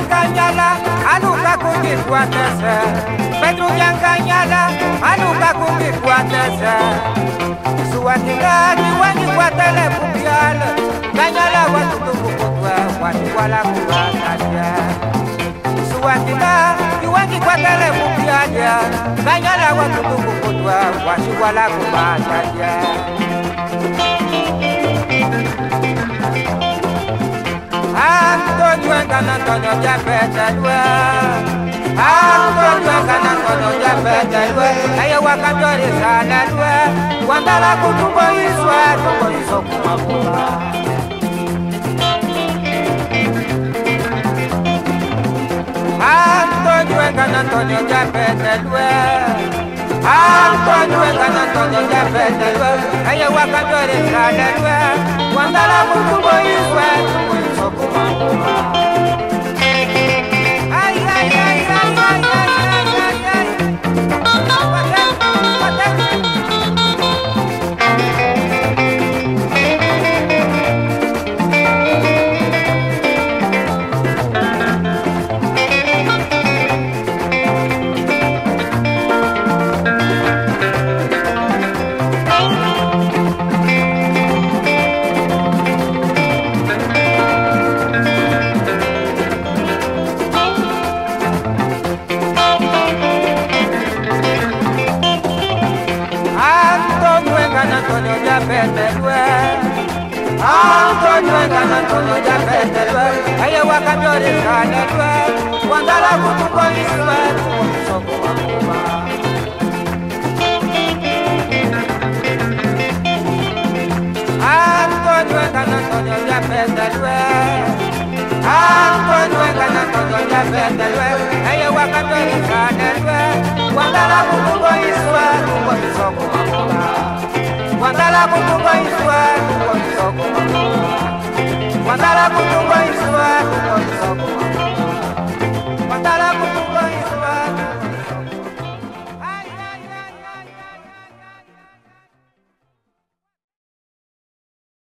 yang kanyala anu kakundi kuatasa Pedro yang kanyala anu kakundi kuatasa Suwatinga kiwangi kuatele kumbiala Kanyala watu tukukutwa watu wala kuatasa Suwatinga kiwangi kuatele kumbiala Kanyala watu tukukutwa watu wala kuatasa Antonio Antonio Japetalwa Antonio Antonio Japetalwa Aya wakandori salalwa Wandala kutumbo iswa Tumbo iso kumabula Antonio Antonio Japetalwa Antonio Antonio Japetalwa Aya wakandori salalwa Wandala kutumbo iswa Tumbo iso kumabula Ay, ay, ay, ay, ay, ay, ay, ay. Antonio Japetalwa Antonio Japetalwa Aya wakandori salalwa Wandala kutumbo iswa Tumbo iso kumabula Antonio Japetalwa Antonio Japetalwa Aya wakandori salalwa Wandala kutumbo iswa Tumbo iso kumabula Wandala kutumbo iswa Tumbo iso kumabula Wandala kutumbo iswa Tumbo iso kumabula